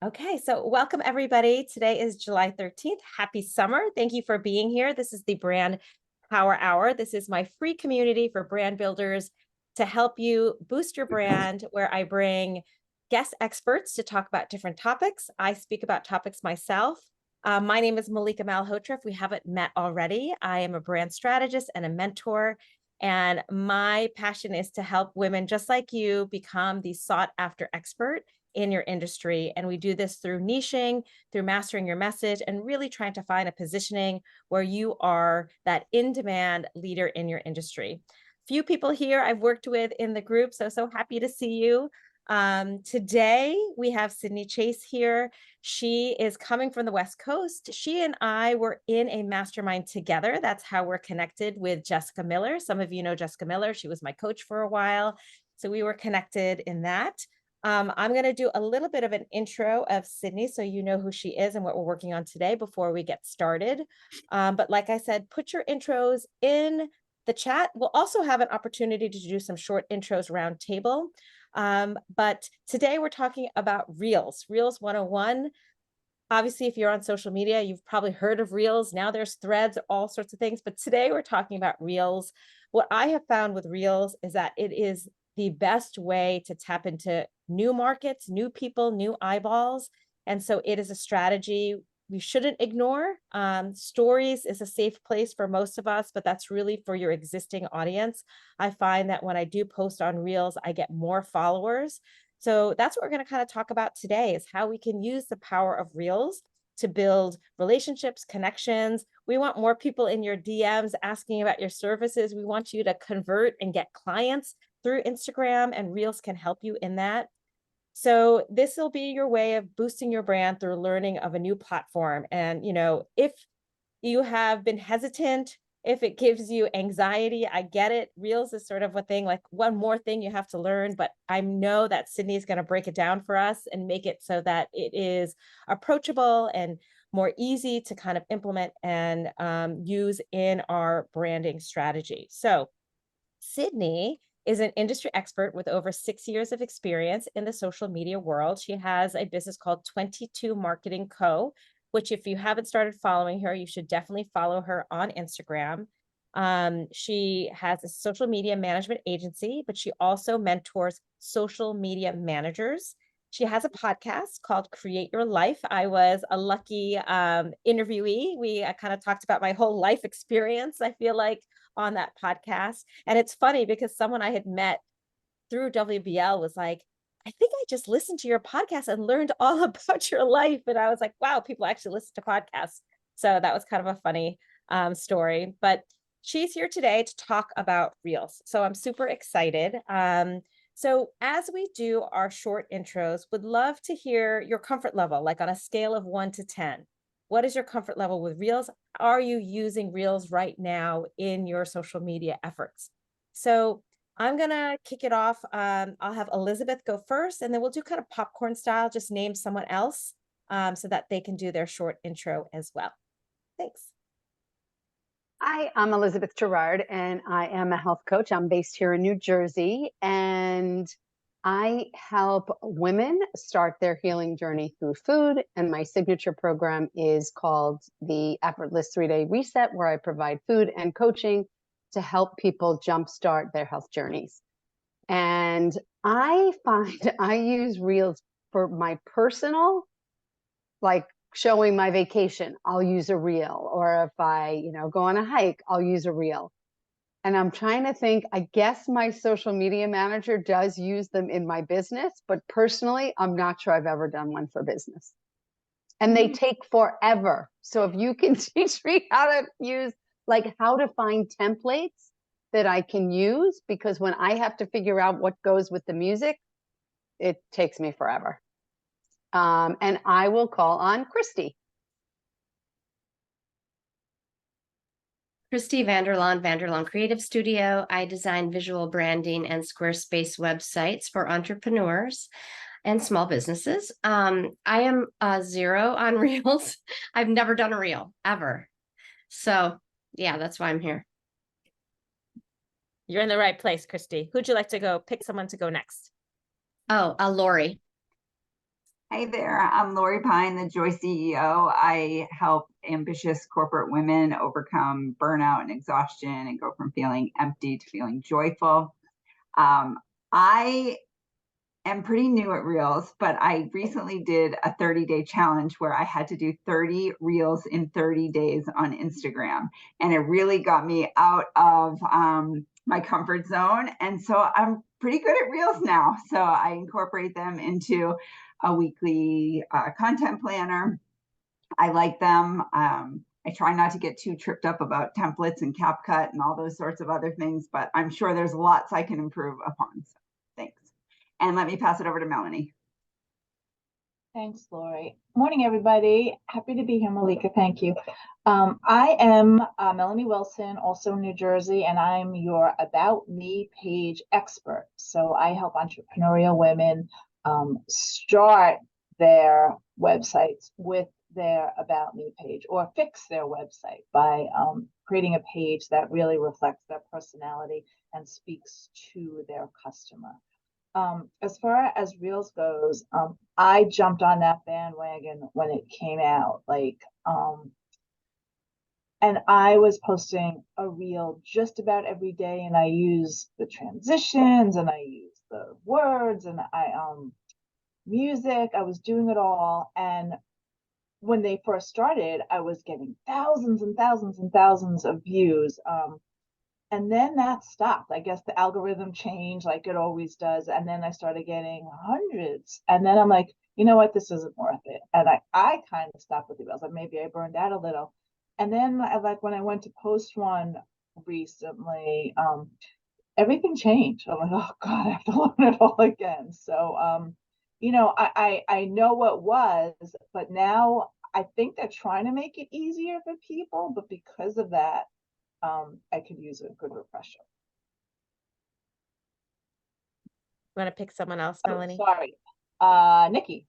Okay, so welcome everybody. Today is July 13th. Happy summer. Thank you for being here. This is the Brand Power Hour. This is my free community for brand builders to help you boost your brand, where I bring guest experts to talk about different topics. I speak about topics myself. My name is Mallika Malhotra. If we haven't met already, I am a brand strategist and a mentor. And my passion is to help women just like you become the sought after expert in your industry. And we do this through niching, through mastering your message, and really trying to find a positioning where you are that in-demand leader in your industry. Few people here I've worked with in the group, so happy to see you. Today we have Sydney Chase here. She is coming from the West Coast. She and I were in a mastermind together. That's how we're connected with Jessica Miller. Some of you know Jessica Miller. She was my coach for a while. So we were connected in that. I'm going to do a little bit of an intro of Sydney so you know who she is and what we're working on today before we get started. But like I said, put your intros in the chat. We'll also have an opportunity to do some short intros round table. But today we're talking about Reels, Reels 101. Obviously, if you're on social media, you've probably heard of Reels. Now there's Threads, all sorts of things. But today we're talking about Reels. What I have found with Reels is that it is the best way to tap into new markets, new people, new eyeballs. And so it is a strategy we shouldn't ignore. Stories is a safe place for most of us, but that's really for your existing audience. I find that when I do post on Reels, I get more followers. So that's what we're going to kind of talk about today, is how we can use the power of Reels to build relationships, connections. We want more people in your DMs asking about your services. We want you to convert and get clients through Instagram, and Reels can help you in that. So this will be your way of boosting your brand through learning of a new platform. And, if you have been hesitant, if it gives you anxiety, I get it. Reels is sort of a thing, like one more thing you have to learn, but I know that Sydney is going to break it down for us and make it so that it is approachable and more easy to kind of implement and use in our branding strategy. So Sydney is an industry expert with over 6 years of experience in the social media world. She has a business called 22 Marketing Co., which if you haven't started following her, you should definitely follow her on Instagram. She has a social media management agency, but she also mentors social media managers. She has a podcast called Create Your Life. I was a lucky interviewee. We kind of talked about my whole life experience, I feel like, on that podcast. And it's funny because someone I had met through WBL was like, I think I just listened to your podcast and learned all about your life. And I was like, wow, people actually listen to podcasts. So that was kind of a funny story. But she's here today to talk about Reels. So I'm super excited. So as we do our short intros, would love to hear your comfort level, like on a scale of 1 to 10. What is your comfort level with Reels? Are you using Reels right now in your social media efforts? So I'm going to kick it off. I'll have Elizabeth go first, and then we'll do kind of popcorn style, just name someone else so that they can do their short intro as well. Thanks. Hi, I'm Elizabeth Gerard, and I am a health coach. I'm based here in New Jersey, and I help women start their healing journey through food. And my signature program is called the Effortless 3-Day Reset, where I provide food and coaching to help people jumpstart their health journeys. And I find I use Reels for my personal, like showing my vacation, I'll use a reel. Or if I, go on a hike, I'll use a reel. And I'm trying to think, I guess my social media manager does use them in my business, but personally, I'm not sure I've ever done one for business. And they take forever. So if you can teach me how to use, like how to find templates that I can use, because when I have to figure out what goes with the music, it takes me forever. And I will call on Christy. Christy Vanderlaan Creative Studio. I design visual branding and Squarespace websites for entrepreneurs and small businesses. I am a 0 on Reels. I've never done a reel ever. So yeah, that's why I'm here. You're in the right place, Christy. Who'd you like to go? Pick someone to go next. Oh, Lori. Hey there, I'm Lori Pine, the Joy CEO. I help ambitious corporate women overcome burnout and exhaustion and go from feeling empty to feeling joyful. I am pretty new at Reels, but I recently did a 30-day challenge where I had to do 30 Reels in 30 days on Instagram. And it really got me out of my comfort zone. And so I'm pretty good at Reels now. So I incorporate them into a weekly content planner. I like them. I try not to get too tripped up about templates and CapCut and all those sorts of other things, but I'm sure there's lots I can improve upon. So thanks. And let me pass it over to Melanie. Thanks, Lori. Morning, everybody. Happy to be here, Mallika. Thank you. I am Melanie Wilson, also in New Jersey, and I'm your About Me page expert. So I help entrepreneurial women start their websites with their About Me page, or fix their website by creating a page that really reflects their personality and speaks to their customer. As far as Reels goes, I jumped on that bandwagon when it came out, and I was posting a reel just about every day, and I use the transitions and I use the words and music. I was doing it all. And when they first started, I was getting thousands and thousands and thousands of views. And then that stopped. I guess the algorithm changed like it always does. And then I started getting hundreds. And then I'm like, you know what, this isn't worth it. And I kind of stopped with the reels. Like maybe I burned out a little. And then when I went to post one recently, everything changed. I'm like, oh God, I have to learn it all again. So I know what was, but now I think they're trying to make it easier for people. But because of that, I could use a good refresher. Want to pick someone else, Oh, Melanie? sorry. Nikki.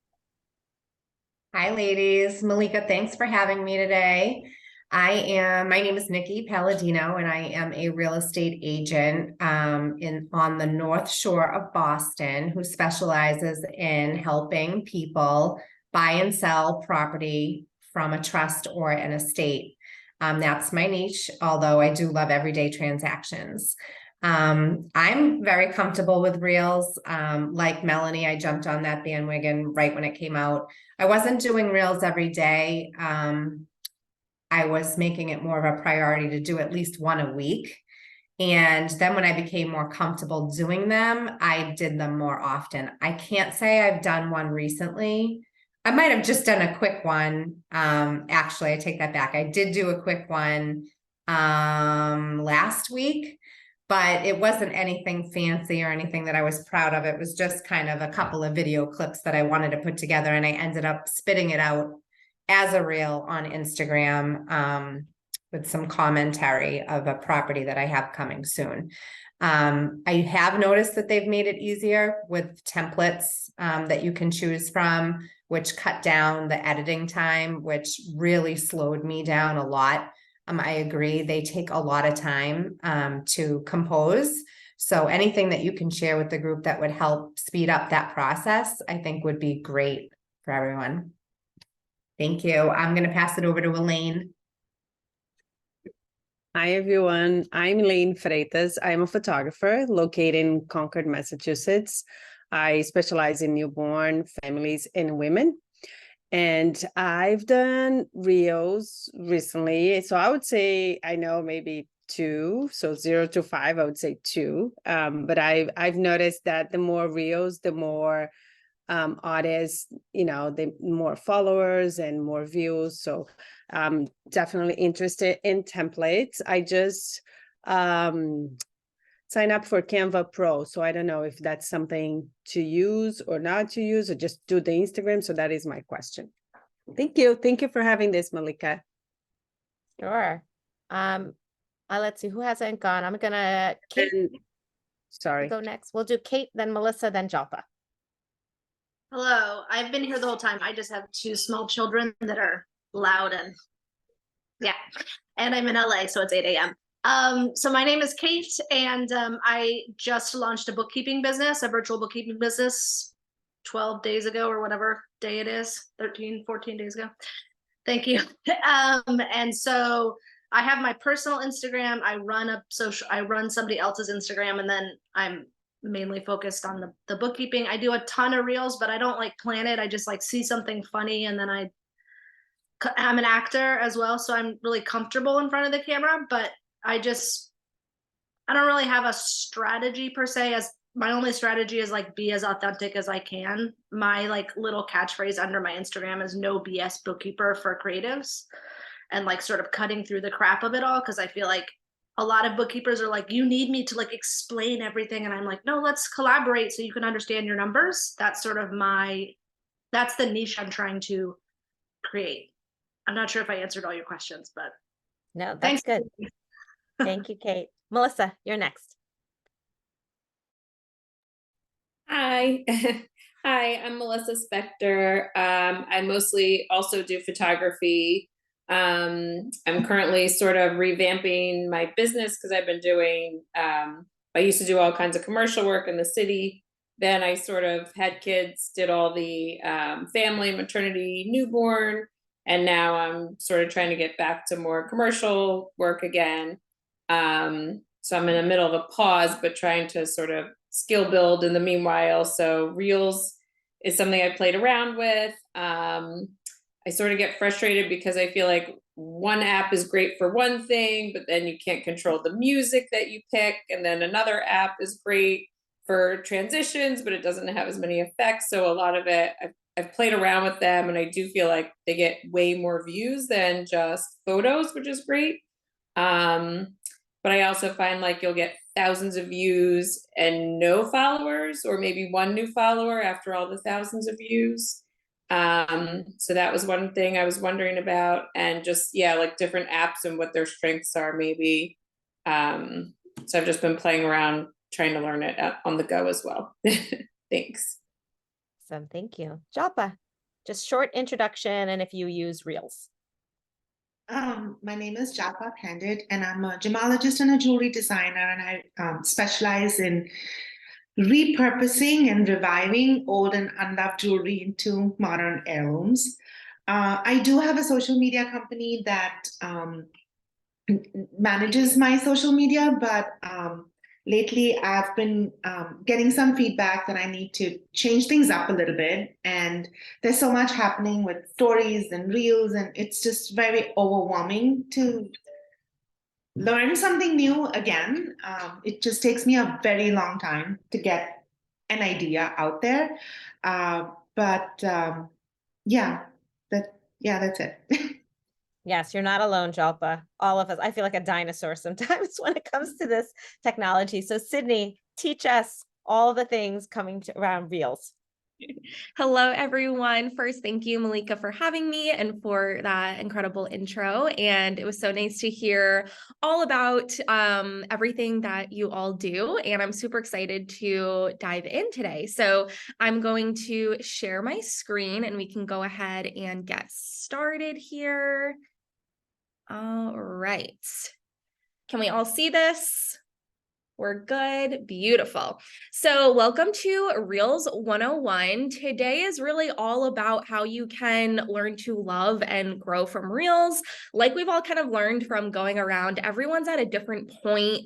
Hi, ladies. Mallika, thanks for having me today. My name is Nikki Palladino, and I am a real estate agent on the North Shore of Boston who specializes in helping people buy and sell property from a trust or an estate. That's my niche, although I do love everyday transactions. I'm very comfortable with Reels. Like Melanie, I jumped on that bandwagon right when it came out. I wasn't doing Reels every day. I was making it more of a priority to do at least one a week. And then when I became more comfortable doing them, I did them more often. I can't say I've done one recently. I might have just done a quick one. Actually, I take that back. I did do a quick one last week, but it wasn't anything fancy or anything that I was proud of. It was just kind of a couple of video clips that I wanted to put together, and I ended up spitting it out as a reel on Instagram with some commentary of a property that I have coming soon. I have noticed that they've made it easier with templates that you can choose from, which cut down the editing time, which really slowed me down a lot. I agree, they take a lot of time to compose. So anything that you can share with the group that would help speed up that process, I think would be great for everyone. Thank you. I'm going to pass it over to Elaine. Hi, everyone. I'm Elaine Freitas. I'm a photographer located in Concord, Massachusetts. I specialize in newborn families and women. And I've done reels recently. So I would say, I know maybe 2, so 0 to 5, I would say 2. But I've noticed that the more reels, the more artists, the more followers and more views. So I'm definitely interested in templates. I just sign up for Canva Pro. So I don't know if that's something to use or not to use, or just do the Instagram. So that is my question. Thank you. Thank you for having this, Mallika. Sure. Let's see who hasn't gone. I'm gonna Kate. Sorry. Go next. We'll do Kate, then Melissa, then Jalpa. Hello, I've been here the whole time. I just have 2 small children that are loud and and I'm in LA, so it's 8 a.m. So my name is Kate, and I just launched a bookkeeping business, a virtual bookkeeping business 12 days ago or whatever day it is, 13, 14 days ago. Thank you. And so I have my personal Instagram. I run somebody else's Instagram, and then I'm mainly focused on the bookkeeping. I do a ton of reels, but I don't like plan it. I just like see something funny, and then I'm an actor as well, so I'm really comfortable in front of the camera, but I don't really have a strategy per se. As my only strategy is like be as authentic as I can. My like little catchphrase under my Instagram is no BS bookkeeper for creatives, and like sort of cutting through the crap of it all, because I feel like a lot of bookkeepers are like, you need me to like explain everything, and I'm like, no, let's collaborate so you can understand your numbers. That's sort of that's the niche I'm trying to create. I'm not sure if I answered all your questions, but No, that's thanks. good. Thank you, Kate. Melissa, you're next. Hi. Hi, I'm Melissa Spector. I mostly also do photography. I'm currently sort of revamping my business because I've been doing, I used to do all kinds of commercial work in the city. Then I sort of had kids, did all the family, maternity, newborn, and now I'm sort of trying to get back to more commercial work again. So I'm in the middle of a pause, but trying to sort of skill build in the meanwhile. So Reels is something I played around with. I sort of get frustrated because I feel like one app is great for one thing, but then you can't control the music that you pick. And then another app is great for transitions, but it doesn't have as many effects. So a lot of it, I've played around with them, and I do feel like they get way more views than just photos, which is great. But I also find like you'll get thousands of views and no followers, or maybe one new follower after all the thousands of views. So that was one thing I was wondering about, and just, yeah, like different apps and what their strengths are maybe. So I've just been playing around trying to learn it on the go as well. Thanks. Awesome. Thank you. Jalpa, just short introduction and if you use Reels. My name is Japa Pandit, and I'm a gemologist and a jewelry designer, and I specialize in repurposing and reviving old and unloved jewelry into modern heirlooms. I do have a social media company that manages my social media, but lately I've been getting some feedback that I need to change things up a little bit. And there's so much happening with stories and reels, and it's just very overwhelming to learn something new again. It just takes me a very long time to get an idea out there. Yeah, that's it. Yes, you're not alone, Jalpa. All of us. I feel like a dinosaur sometimes when it comes to this technology. So Sydney, teach us all the things coming around Reels. Hello, everyone. First, thank you, Mallika, for having me and for that incredible intro. And it was so nice to hear all about everything that you all do. And I'm super excited to dive in today. So I'm going to share my screen and we can go ahead and get started here. All right. Can we all see this? We're good. Beautiful. So welcome to Reels 101. Today is really all about how you can learn to love and grow from Reels. Like we've all kind of learned from going around, everyone's at a different point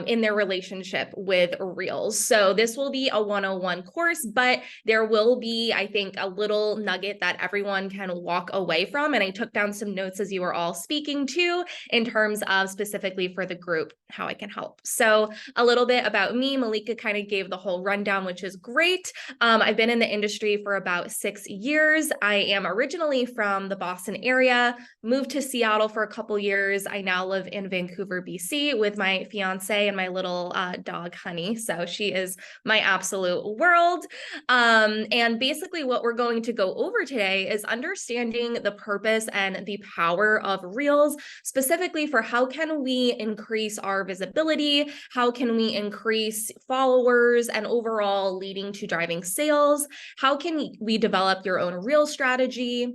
in their relationship with Reels. So this will be a 101 course, but there will be, I think, a little nugget that everyone can walk away from. And I took down some notes as you were all speaking to in terms of specifically for the group, how I can help. So a little bit about me. Mallika kind of gave the whole rundown, which is great. I've been in the industry for about 6 years. I am originally from the Boston area, moved to Seattle for a couple years. I now live in Vancouver, BC with my fiance and my little dog, Honey. So she is my absolute world. And basically what we're going to go over today is understanding the purpose and the power of Reels, specifically for how can we increase our visibility, how can we increase followers and overall leading to driving sales? How can we develop your own Reel strategy?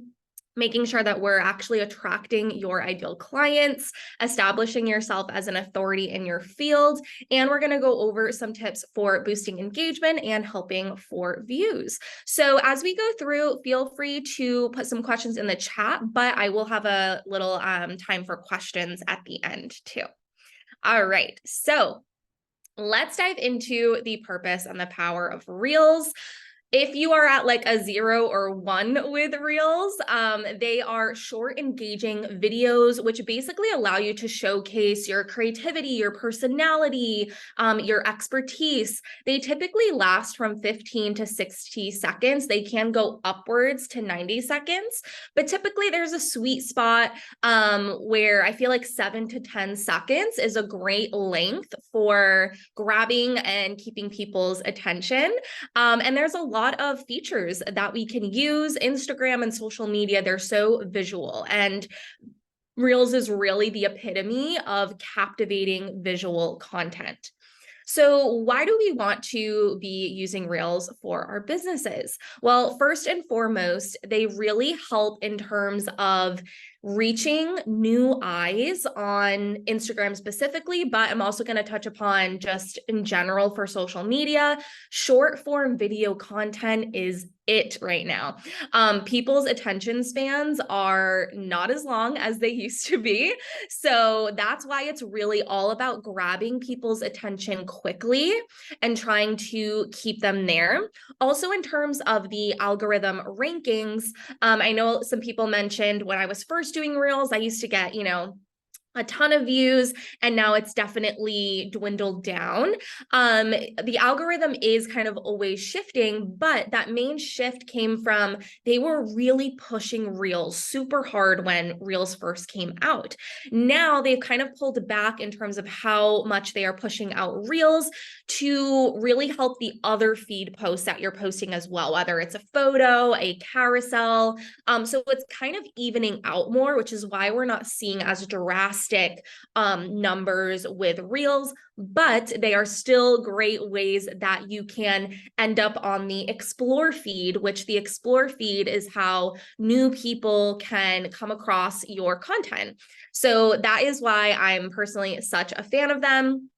making sure that we're actually attracting your ideal clients, establishing yourself as an authority in your field, and we're going to go over some tips for boosting engagement and helping for views. So as we go through, feel free to put some questions in the chat, but I will have a little time for questions at the end too. All right, so let's dive into the purpose and the power of Reels. If you are at like a 0 or 1 with Reels, they are short, engaging videos, which basically allow you to showcase your creativity, your personality, your expertise. They typically last from 15 to 60 seconds. They can go upwards to 90 seconds, but typically there's a sweet spot where I feel like 7 to 10 seconds is a great length for grabbing and keeping people's attention. And there's a lot of features that we can use. Instagram and social media, they're so visual, and Reels is really the epitome of captivating visual content. So why do we want to be using Reels for our businesses? Well, first and foremost, they really help in terms of reaching new eyes on Instagram specifically, but I'm also going to touch upon just in general for social media. Short form video content is it right now. People's attention spans are not as long as they used to be. So that's why it's really all about grabbing people's attention quickly and trying to keep them there. Also, in terms of the algorithm rankings, I know some people mentioned when I was first doing Reels, I used to get, a ton of views, and now it's definitely dwindled down. The algorithm is kind of always shifting, but that main shift came from they were really pushing Reels super hard when Reels first came out. Now they've kind of pulled back in terms of how much they are pushing out Reels to really help the other feed posts that you're posting as well, whether it's a photo, a carousel. So it's kind of evening out more, which is why we're not seeing as drastic numbers with Reels, but they are still great ways that you can end up on the Explore feed, which the Explore feed is how new people can come across your content. So that is why I'm personally such a fan of them.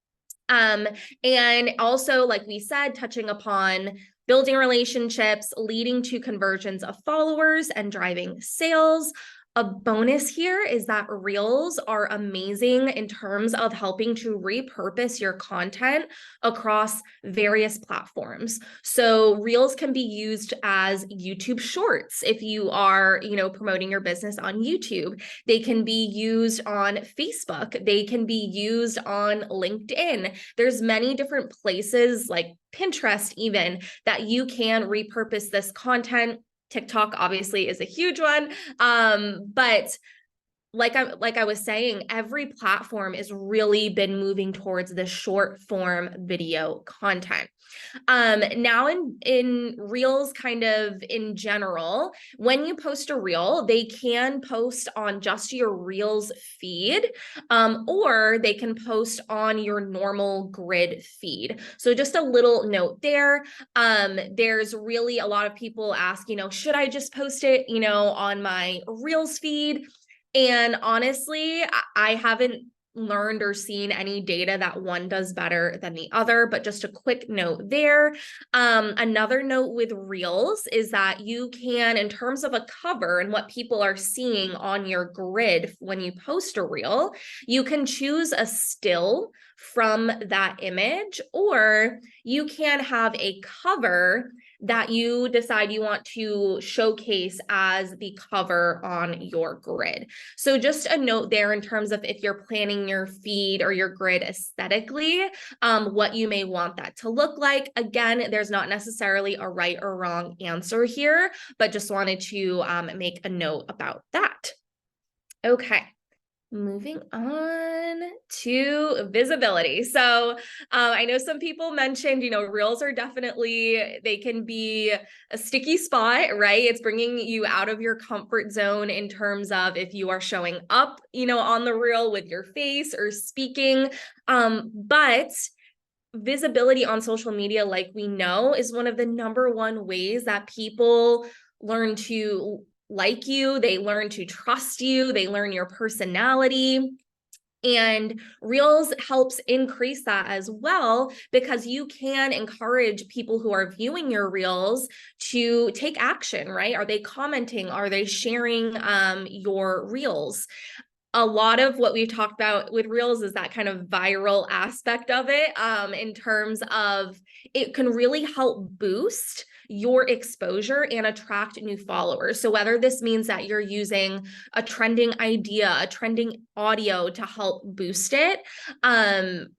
And also, like we said, touching upon building relationships, leading to conversions of followers and driving sales. A bonus here is that Reels are amazing in terms of helping to repurpose your content across various platforms. So Reels can be used as YouTube Shorts if you are, promoting your business on YouTube. They can be used on Facebook. They can be used on LinkedIn. There's many different places like Pinterest even that you can repurpose this content. TikTok obviously is a huge one. But like I was saying, every platform has really been moving towards the short form video content. Now in Reels, kind of in general, when you post a Reel, they can post on just your Reels feed, or they can post on your normal grid feed. So just a little note there. There's really a lot of people ask, should I just post it, on my Reels feed? And honestly, I haven't learned or seen any data that one does better than the other, but just a quick note there. Another note with Reels is that you can, in terms of a cover and what people are seeing on your grid when you post a Reel, you can choose a still from that image, or you can have a cover that you decide you want to showcase as the cover on your grid. So just a note there in terms of if you're planning your feed or your grid aesthetically, what you may want that to look like. Again, there's not necessarily a right or wrong answer here, but just wanted to make a note about that. Okay. Moving on to visibility. So I know some people mentioned, Reels are definitely, they can be a sticky spot, right? It's bringing you out of your comfort zone in terms of if you are showing up, on the Reel with your face or speaking. But visibility on social media, like we know, is one of the #1 ways that people learn to like you, they learn to trust you, they learn your personality. And Reels helps increase that as well, because you can encourage people who are viewing your Reels to take action, right? Are they commenting? Are they sharing your Reels? A lot of what we've talked about with Reels is that kind of viral aspect of it, in terms of it can really help boost your exposure and attract new followers. So whether this means that you're using a trending idea, a trending audio to help boost it,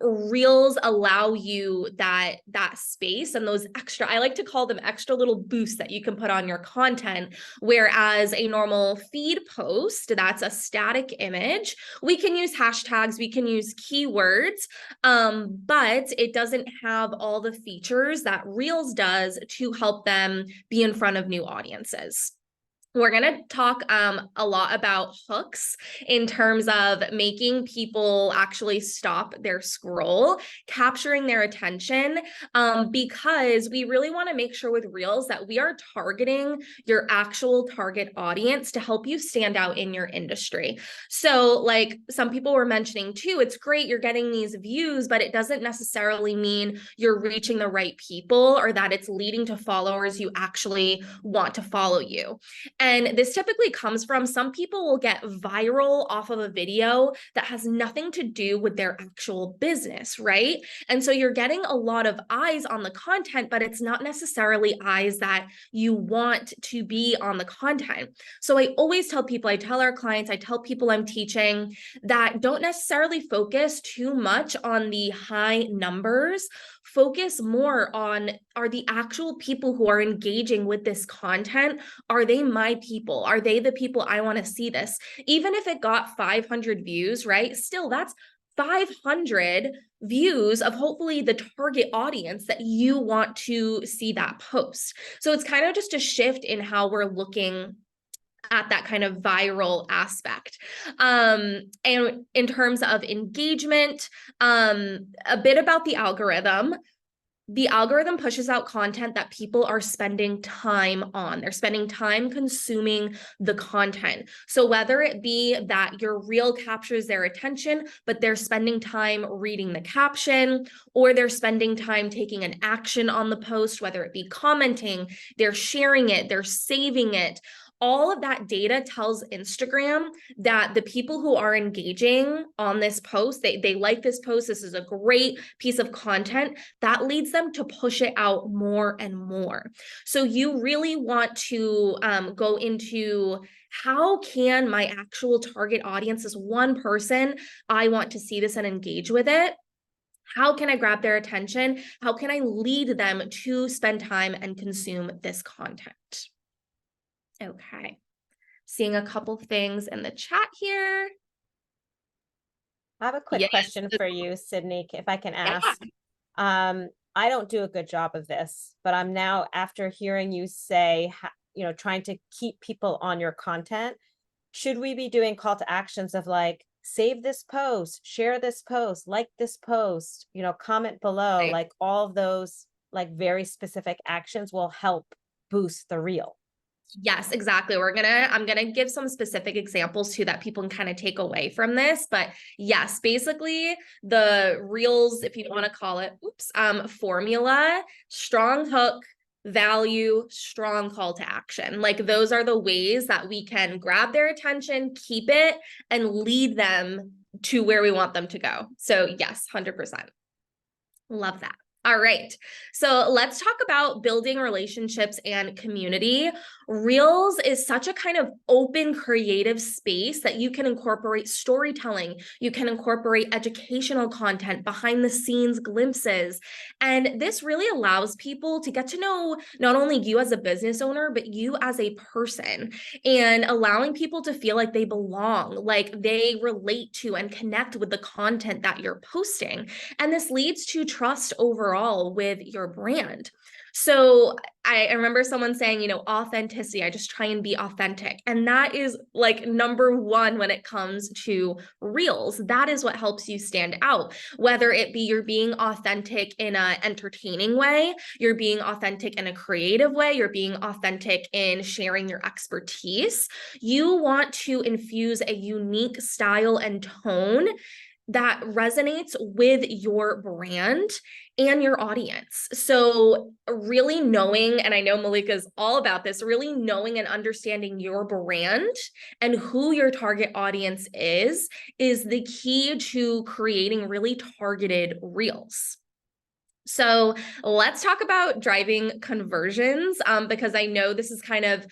Reels allow you that space and those extra, I like to call them extra little boosts that you can put on your content. Whereas a normal feed post, that's a static image, we can use hashtags, we can use keywords, but it doesn't have all the features that Reels does to help them be in front of new audiences. We're going to talk a lot about hooks in terms of making people actually stop their scroll, capturing their attention, because we really want to make sure with Reels that we are targeting your actual target audience to help you stand out in your industry. So like some people were mentioning too, it's great you're getting these views, but it doesn't necessarily mean you're reaching the right people or that it's leading to followers you actually want to follow you. And this typically comes from some people will get viral off of a video that has nothing to do with their actual business, right? And so you're getting a lot of eyes on the content, but it's not necessarily eyes that you want to be on the content. So I always tell people, I tell our clients, I tell people I'm teaching that don't necessarily focus too much on the high numbers. Focus more on, are the actual people who are engaging with this content, are they my people? Are they the people I want to see this? Even if it got 500 views, right? Still, that's 500 views of hopefully the target audience that you want to see that post. So it's kind of just a shift in how we're looking at that kind of viral aspect. And in terms of engagement, a bit about the algorithm. The algorithm pushes out content that people are spending time on. They're spending time consuming the content. So whether it be that your reel captures their attention, but they're spending time reading the caption, or they're spending time taking an action on the post, whether it be commenting, they're sharing it, they're saving it, all of that data tells Instagram that the people who are engaging on this post, they like this post, this is a great piece of content, that leads them to push it out more and more. So you really want to go into, how can my actual target audience, is one person, I want to see this and engage with it. How can I grab their attention? How can I lead them to spend time and consume this content? Okay, seeing a couple things in the chat here. I have a quick question for you, Sydney, if I can ask. I don't do a good job of this, but I'm now, after hearing you say, trying to keep people on your content, should we be doing call to actions of like, save this post, share this post, like this post, comment below, Right. like all of those like very specific actions will help boost the reel? Yes, exactly. I'm gonna give some specific examples too that people can kind of take away from this. But yes, basically the Reels, if you want to call it, formula, strong hook, value, strong call to action. Like those are the ways that we can grab their attention, keep it, and lead them to where we want them to go. So yes, 100%. Love that. All right, so let's talk about building relationships and community. Reels is such a kind of open, creative space that you can incorporate storytelling, you can incorporate educational content, behind the scenes glimpses, and this really allows people to get to know not only you as a business owner, but you as a person, and allowing people to feel like they belong, like they relate to and connect with the content that you're posting. And this leads to trust overall with your brand. So I remember someone saying, authenticity, I just try and be authentic. And that is like number one when it comes to reels. That is what helps you stand out, whether it be you're being authentic in an entertaining way, you're being authentic in a creative way, you're being authentic in sharing your expertise. You want to infuse a unique style and tone that resonates with your brand and your audience. So really knowing, and I know Mallika is all about this, really knowing and understanding your brand and who your target audience is the key to creating really targeted reels. So let's talk about driving conversions, because I know this is kind of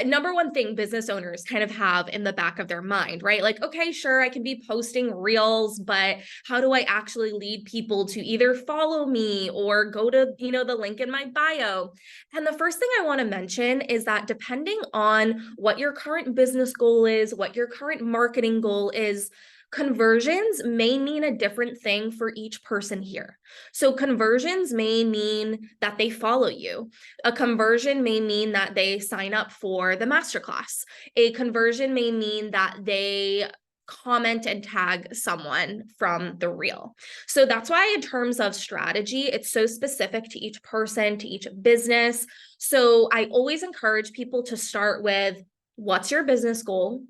number one thing business owners kind of have in the back of their mind, right? Like, okay, sure, I can be posting reels, but how do I actually lead people to either follow me or go to, the link in my bio? And the first thing I want to mention is that depending on what your current business goal is, what your current marketing goal is, conversions may mean a different thing for each person here. So conversions may mean that they follow you. A conversion may mean that they sign up for the masterclass. A conversion may mean that they comment and tag someone from the reel. So that's why in terms of strategy, it's so specific to each person, to each business. So I always encourage people to start with, what's your business goal?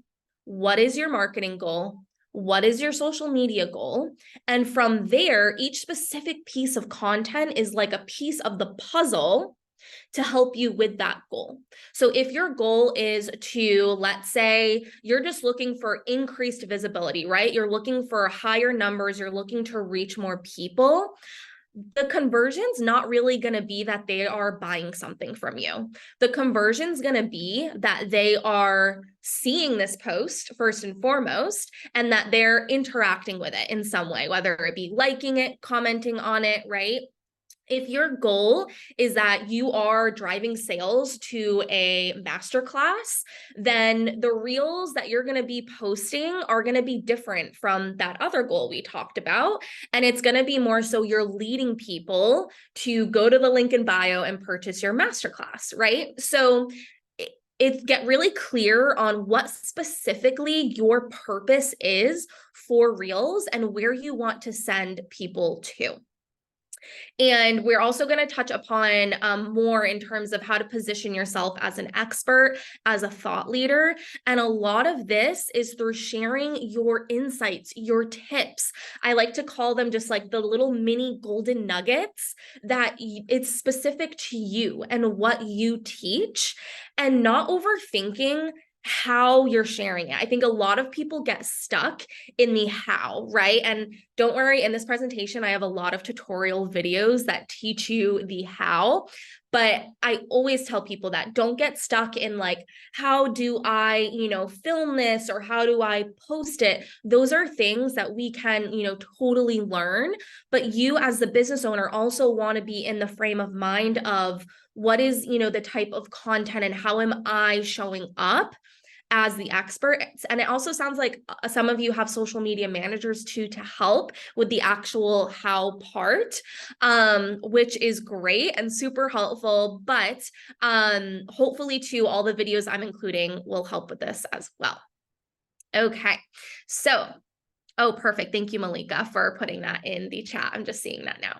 What is your marketing goal? What is your social media goal? And from there, each specific piece of content is like a piece of the puzzle to help you with that goal. So if your goal is to, let's say you're just looking for increased visibility, right? You're looking for higher numbers, you're looking to reach more people. The conversion's not really going to be that they are buying something from you. The conversion's going to be that they are seeing this post first and foremost, and that they're interacting with it in some way, whether it be liking it, commenting on it, right? If your goal is that you are driving sales to a masterclass, then the reels that you're going to be posting are going to be different from that other goal we talked about. And it's going to be more so you're leading people to go to the link in bio and purchase your masterclass, right? So it's get really clear on what specifically your purpose is for reels and where you want to send people to. And we're also going to touch upon more in terms of how to position yourself as an expert, as a thought leader. And a lot of this is through sharing your insights, your tips. I like to call them just like the little mini golden nuggets that it's specific to you and what you teach, and not overthinking how you're sharing it. I think a lot of people get stuck in the how, right? And don't worry, in this presentation, I have a lot of tutorial videos that teach you the how, but I always tell people that don't get stuck in like, how do I, film this, or how do I post it? Those are things that we can, totally learn, but you as the business owner also want to be in the frame of mind of what is, the type of content and how am I showing up as the expert. And it also sounds like some of you have social media managers too to help with the actual how part, which is great and super helpful. But hopefully too, all the videos I'm including will help with this as well. Okay, so, oh, perfect. Thank you, Mallika, for putting that in the chat. I'm just seeing that now.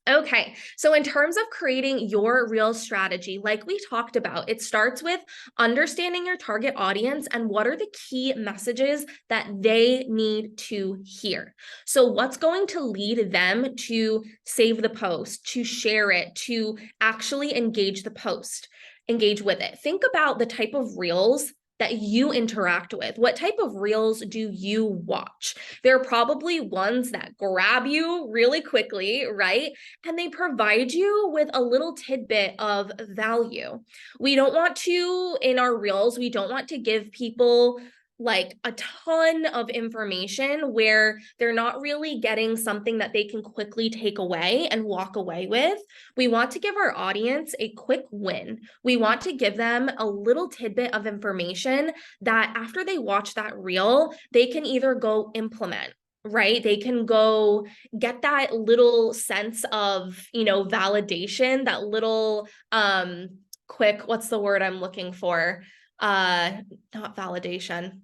Okay, so in terms of creating your reel strategy, like we talked about, it starts with understanding your target audience and what are the key messages that they need to hear. So what's going to lead them to save the post, to share it, to actually engage the post, engage with it. Think about the type of reels that you interact with. What type of reels do you watch? There are probably ones that grab you really quickly, right? And they provide you with a little tidbit of value. We don't want to, in our reels, we don't want to give people like a ton of information where they're not really getting something that they can quickly take away and walk away with. We want to give our audience a quick win. We want to give them a little tidbit of information that after they watch that reel, they can either go implement, right? They can go get that little sense of, validation, that little quick, what's the word I'm looking for? Not validation.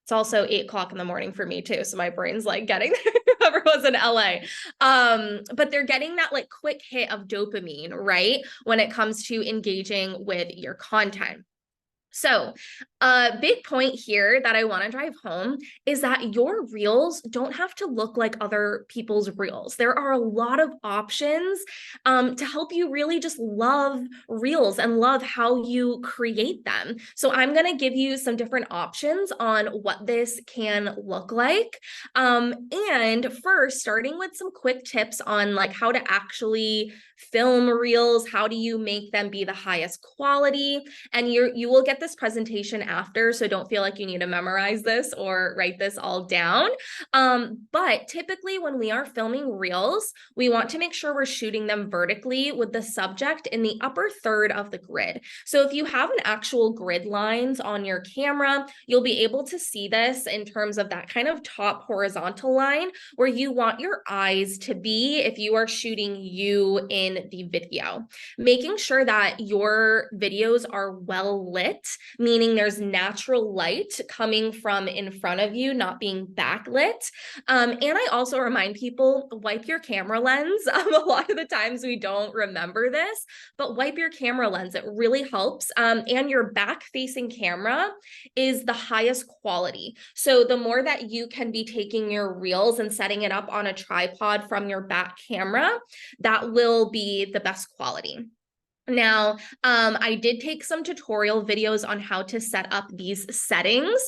It's also 8 o'clock in the morning for me too. So my brain's like getting whoever was in LA. But they're getting that like quick hit of dopamine, right? When it comes to engaging with your content. So a big point here that I want to drive home is that your reels don't have to look like other people's reels. There are a lot of options to help you really just love reels and love how you create them. So I'm going to give you some different options on what this can look like. And first, starting with some quick tips on like how to actually film reels, how do you make them be the highest quality? And you will get this presentation after, so don't feel like you need to memorize this or write this all down. But typically when we are filming reels, we want to make sure we're shooting them vertically with the subject in the upper third of the grid. So if you have an actual grid lines on your camera, you'll be able to see this in terms of that kind of top horizontal line where you want your eyes to be if you are shooting you in the video. Making sure that your videos are well lit, meaning there's natural light coming from in front of you, not being backlit. And I also remind people, wipe your camera lens. A lot of the times we don't remember this, but wipe your camera lens. It really helps. And your back-facing camera is the highest quality. So the more that you can be taking your reels and setting it up on a tripod from your back camera, that will be the best quality. Now, I did take some tutorial videos on how to set up these settings.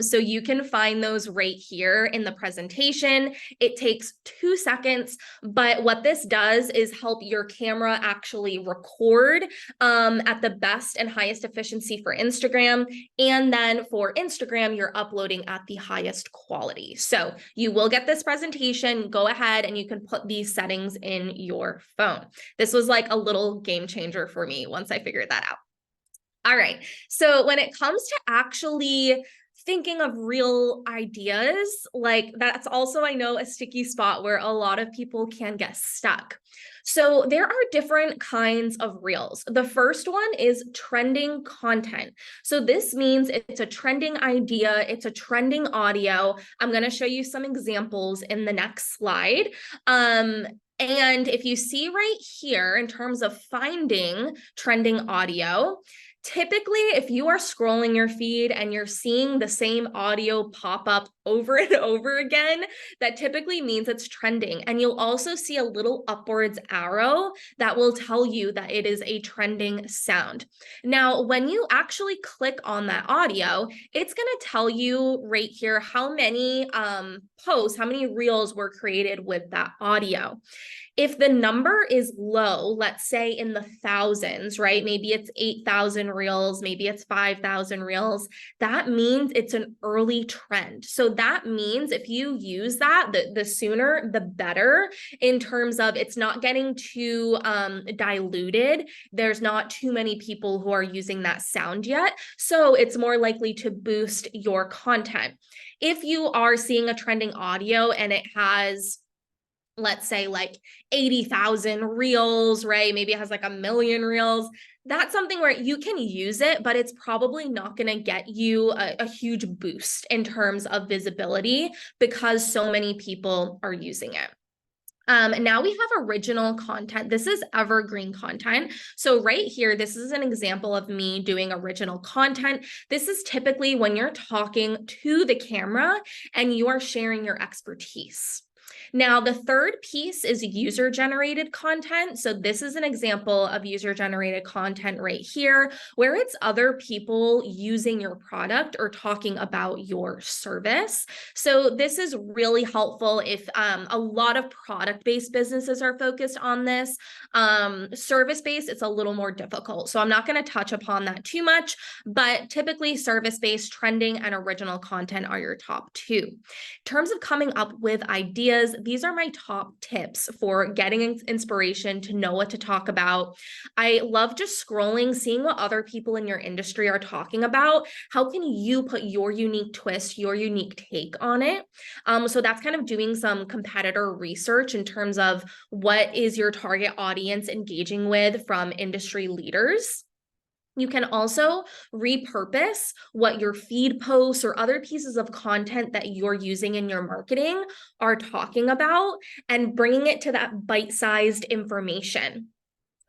So you can find those right here in the presentation. It takes 2 seconds, but what this does is help your camera actually record at the best and highest efficiency for Instagram. And then for Instagram, you're uploading at the highest quality. So you will get this presentation. Go ahead and you can put these settings in your phone. This was like a little game changer for me once I figured that out. All right. So when it comes to actually thinking of real ideas, like that's also, I know, a sticky spot where a lot of people can get stuck. So there are different kinds of reels. The first one is trending content. So this means it's a trending idea, it's a trending audio. I'm going to show you some examples in the next slide. And if you see right here, in terms of finding trending audio, typically, if you are scrolling your feed and you're seeing the same audio pop up over and over again, that typically means it's trending. And you'll also see a little upwards arrow that will tell you that it is a trending sound. Now, when you actually click on that audio, it's going to tell you right here how many posts, how many reels were created with that audio. If the number is low, let's say in the thousands, right? Maybe it's 8,000 reels, maybe it's 5,000 reels. That means it's an early trend. So that means if you use that, the sooner, the better in terms of it's not getting too diluted. There's not too many people who are using that sound yet. So it's more likely to boost your content. If you are seeing a trending audio and it has, let's say, like 80,000 reels, right? Maybe it has like 1 million reels. That's something where you can use it, but it's probably not going to get you a huge boost in terms of visibility because so many people are using it. Now we have original content. This is evergreen content. So right here, this is an example of me doing original content. This is typically when you're talking to the camera and you are sharing your expertise. Now, the third piece is user-generated content. So this is an example of user-generated content right here, where it's other people using your product or talking about your service. So this is really helpful if a lot of product-based businesses are focused on this. Service-based, it's a little more difficult. So I'm not going to touch upon that too much, but typically service-based, trending, and original content are your top two. In terms of coming up with ideas, these are my top tips for getting inspiration to know what to talk about. I love just scrolling, seeing what other people in your industry are talking about. How can you put your unique twist, your unique take on it? So that's kind of doing some competitor research in terms of what is your target audience engaging with from industry leaders. You can also repurpose what your feed posts or other pieces of content that you're using in your marketing are talking about and bringing it to that bite-sized information.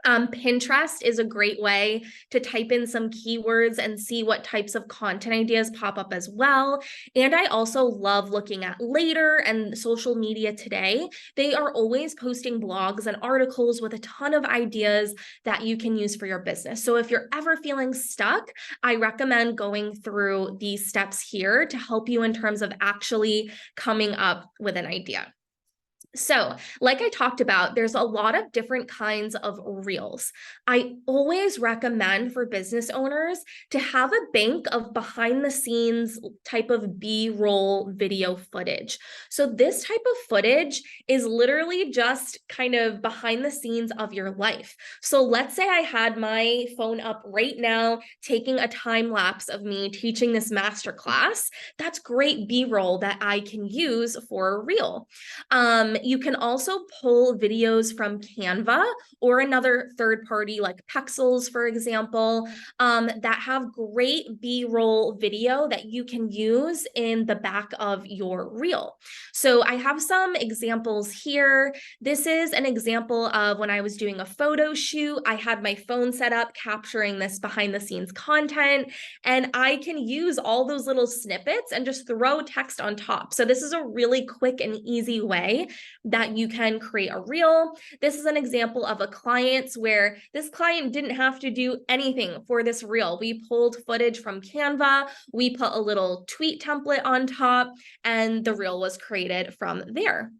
Pinterest is a great way to type in some keywords and see what types of content ideas pop up as well. And I also love looking at Later and social media today. They are always posting blogs and articles with a ton of ideas that you can use for your business. So if you're ever feeling stuck, I recommend going through these steps here to help you in terms of actually coming up with an idea. So, like I talked about, there's a lot of different kinds of reels. I always recommend for business owners to have a bank of behind the scenes type of B-roll video footage. So this type of footage is literally just kind of behind the scenes of your life. So let's say I had my phone up right now, taking a time lapse of me teaching this masterclass. That's great B-roll that I can use for a reel. You can also pull videos from Canva or another third party like Pexels, for example, that have great B-roll video that you can use in the back of your reel. So I have some examples here. This is an example of when I was doing a photo shoot. I had my phone set up capturing this behind the scenes content, and I can use all those little snippets and just throw text on top. So this is a really quick and easy way that you can create a reel. This is an example of a client where this client didn't have to do anything for this reel. We pulled footage from Canva, we put a little tweet template on top, and the reel was created from there.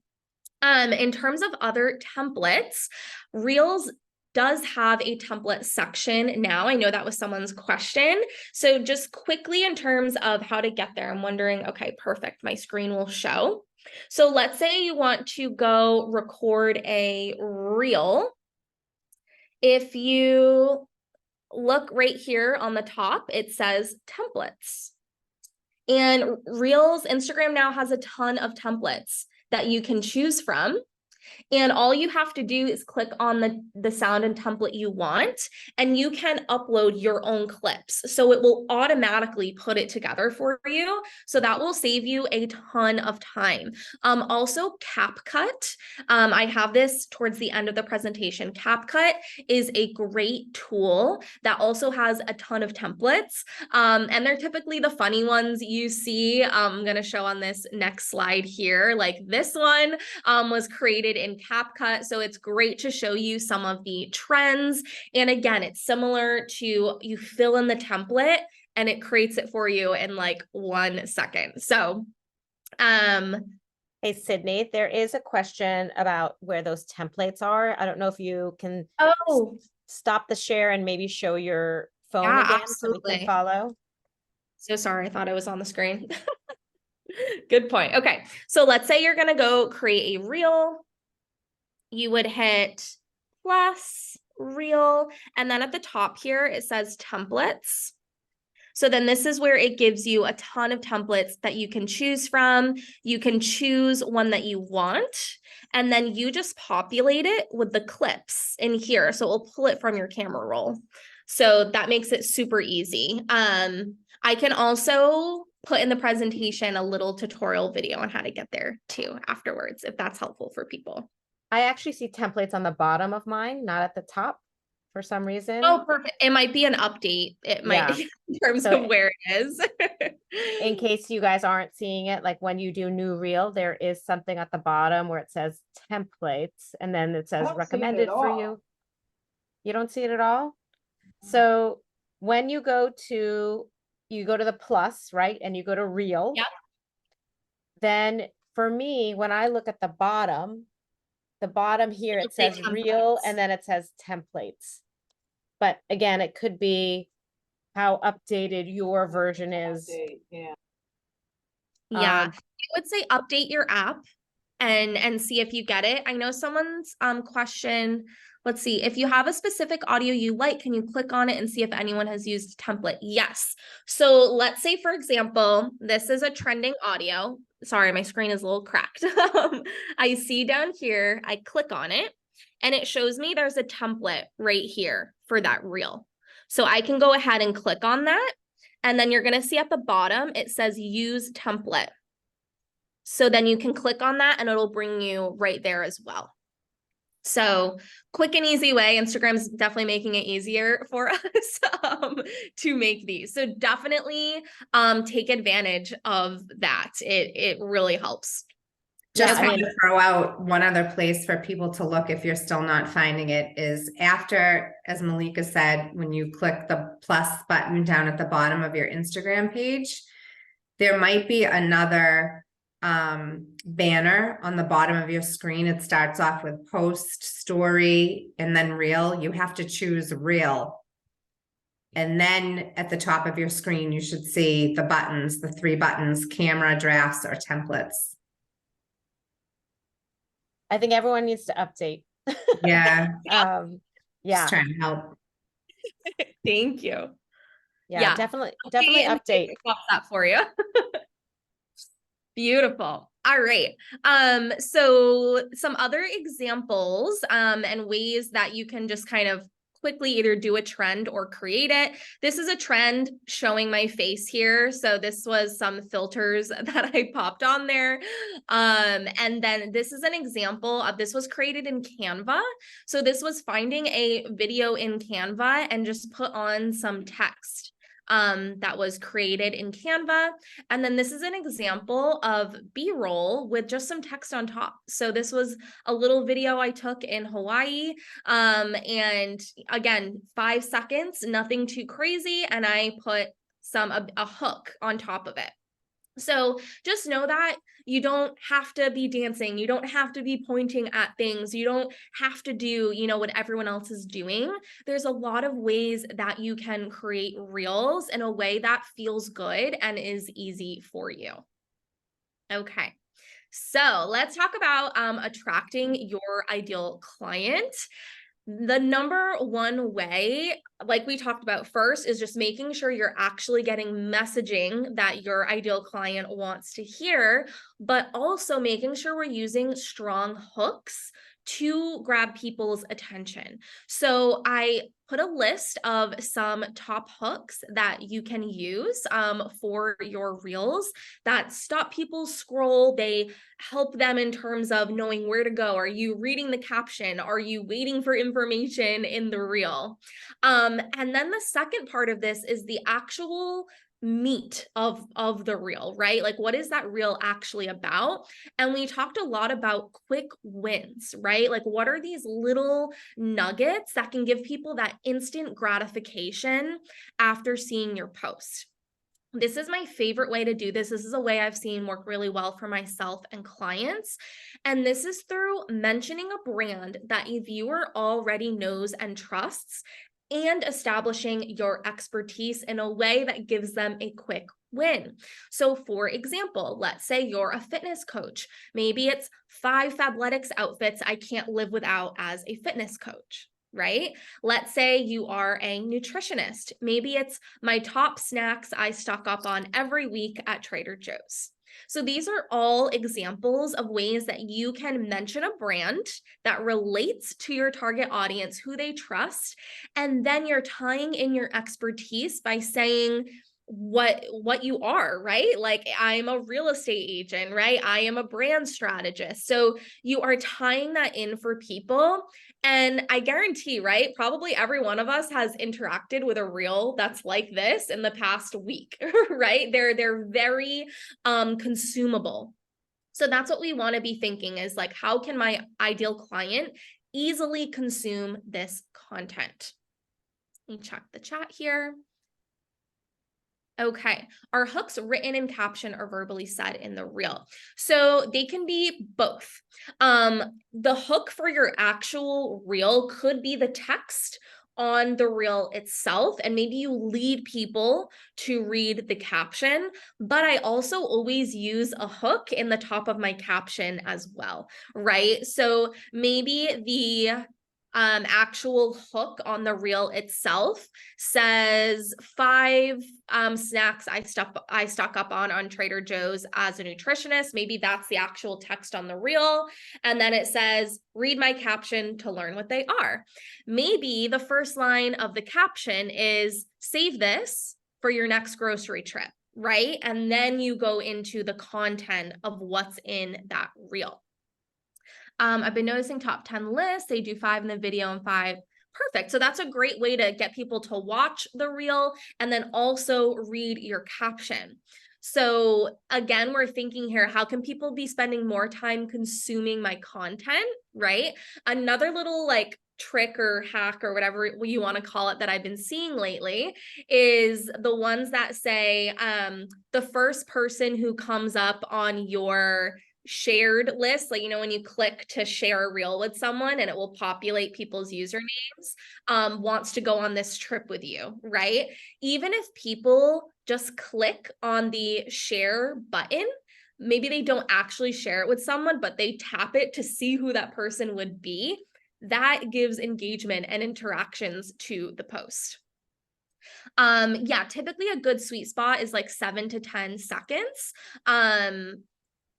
In terms of other templates, Reels does have a template section now. I know that was someone's question. So just quickly in terms of how to get there, I'm wondering, okay, perfect, my screen will show. So let's say you want to go record a reel. If you look right here on the top, it says templates. And Reels, Instagram now has a ton of templates that you can choose from. And all you have to do is click on the sound and template you want, and you can upload your own clips. So it will automatically put it together for you. So that will save you a ton of time. Also, CapCut. I have this towards the end of the presentation. CapCut is a great tool that also has a ton of templates. And they're typically the funny ones you see. I'm going to show on this next slide here. Like this one was created in CapCut. So it's great to show you some of the trends. And again, it's similar to you fill in the template and it creates it for you in like 1 second. So, hey, Sydney, there is a question about where those templates are. I don't know if you can stop the share and maybe show your phone again absolutely. so we can follow. So sorry, I thought it was on the screen. Good point. Okay, so let's say you're going to go create a reel. You would hit plus reel, and then at the top here, it says templates. So then this is where it gives you a ton of templates that you can choose from. You can choose one that you want, and then you just populate it with the clips in here. So it will pull it from your camera roll. So that makes it super easy. I can also put in the presentation a little tutorial video on how to get there too afterwards, if that's helpful for people. I actually see templates on the bottom of mine, not at the top for some reason. Oh, perfect. It might be an update. It might in terms of where it is. In case you guys aren't seeing it, like when you do new reel, there is something at the bottom where it says templates, and then it says recommended for you. You don't see it at all? So when you go to the plus, right? And you go to reel. Yep. Then for me, when I look at the bottom here, it says reel, and then it says templates. But again, it could be how updated your version is. Yeah, I would say update your app. and see if you get it. I know someone's question, let's see, if you have a specific audio you like, can you click on it and see if anyone has used a template? Yes. So let's say, for example, this is a trending audio. Sorry, my screen is a little cracked. I see down here, I click on it and it shows me there's a template right here for that reel. So I can go ahead and click on that. And then you're going to see at the bottom, it says use template. So then you can click on that and it'll bring you right there as well. So quick and easy way. Instagram's definitely making it easier for us to make these. So definitely take advantage of that. It really helps. Just I want mean- to throw out one other place for people to look if you're still not finding it is after, as Mallika said, when you click the plus button down at the bottom of your Instagram page, there might be another banner on the bottom of your screen. It starts off with post, story, and then reel. You have to choose reel. And then at the top of your screen, you should see the buttons, the 3 buttons, camera, drafts, or templates. I think everyone needs to update. Yeah. Yeah. Just trying to help. Thank you. Yeah, definitely update. Pops that for you. Beautiful. All right. So some other examples and ways that you can just kind of quickly either do a trend or create it. This is a trend showing my face here. So this was some filters that I popped on there. And then this is an example of, this was created in Canva. So this was finding a video in Canva and just put on some text that was created in Canva. And then this is an example of B-roll with just some text on top. So this was a little video I took in Hawaii. And again, 5 seconds, nothing too crazy. And I put a hook on top of it. So just know that you don't have to be dancing. You don't have to be pointing at things. You don't have to do, what everyone else is doing. There's a lot of ways that you can create reels in a way that feels good and is easy for you. Okay. So let's talk about attracting your ideal client. The number one way, like we talked about first, is just making sure you're actually getting messaging that your ideal client wants to hear, but also making sure we're using strong hooks to grab people's attention. So I put a list of some top hooks that you can use for your reels that stop people scroll. They help them in terms of knowing where to go. Are you reading the caption? Are you waiting for information in the reel? And then the second part of this is the actual meat of the reel, right? Like, what is that reel actually about? And we talked a lot about quick wins, right? Like, what are these little nuggets that can give people that instant gratification after seeing your post? This is my favorite way to do this. This is a way I've seen work really well for myself and clients. And this is through mentioning a brand that a viewer already knows and trusts, and establishing your expertise in a way that gives them a quick win. So for example, let's say you're a fitness coach. Maybe it's 5 Fabletics outfits I can't live without as a fitness coach, right? Let's say you are a nutritionist. Maybe it's my top snacks I stock up on every week at Trader Joe's. So these are all examples of ways that you can mention a brand that relates to your target audience, who they trust, and then you're tying in your expertise by saying what you are, right? Like, I'm a real estate agent, right? I am a brand strategist. So you are tying that in for people. And I guarantee, right? Probably every one of us has interacted with a reel that's like this in the past week, right? They're very consumable. So that's what we want to be thinking is like, how can my ideal client easily consume this content? Let me check the chat here. Okay, are hooks written in caption or verbally said in the reel? So they can be both. The hook for your actual reel could be the text, on the reel itself, and maybe you lead people to read the caption, but I also always use a hook in the top of my caption as well, right? So maybe the actual hook on the reel itself says 5 snacks I stock up on Trader Joe's as a nutritionist. Maybe that's the actual text on the reel. And then it says, read my caption to learn what they are. Maybe the first line of the caption is, save this for your next grocery trip, right? And then you go into the content of what's in that reel. I've been noticing top 10 lists, they do 5 in the video and 5. Perfect. So that's a great way to get people to watch the reel and then also read your caption. So again, we're thinking here, how can people be spending more time consuming my content, right? Another little like trick or hack or whatever you want to call it that I've been seeing lately is the ones that say the first person who comes up on your shared list, like, you know, when you click to share a reel with someone and it will populate people's usernames, wants to go on this trip with you, right? Even if people just click on the share button, maybe they don't actually share it with someone, but they tap it to see who that person would be, that gives engagement and interactions to the post. Yeah, typically a good sweet spot is like 7 to 10 seconds.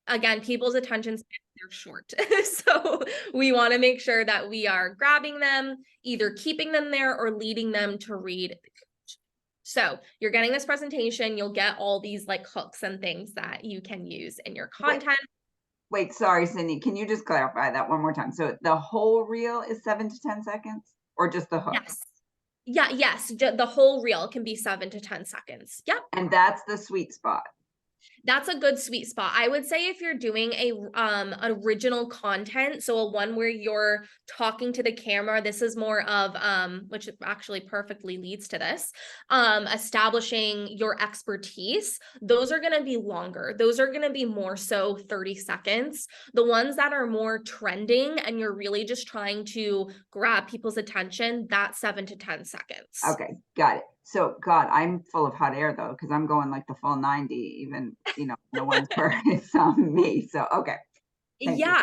Again, people's attention spans are short. So we want to make sure that we are grabbing them, either keeping them there or leading them to read. So you're getting this presentation, you'll get all these like hooks and things that you can use in your content. Wait, sorry, Cindy, can you just clarify that one more time? So the whole reel is 7 to 10 seconds or just the hook? Yes. Yeah, yes. The whole reel can be 7 to 10 seconds. Yep. And that's the sweet spot. That's a good sweet spot. I would say if you're doing a original content, so a one where you're talking to the camera, this is more of which actually perfectly leads to this, establishing your expertise. Those are going to be longer. Those are going to be more so 30 seconds. The ones that are more trending and you're really just trying to grab people's attention, that's 7 to 10 seconds. Okay, got it. So, God, I'm full of hot air though, because I'm going like the full 90, even, you know, the ones where it's on me. So, okay. Yeah,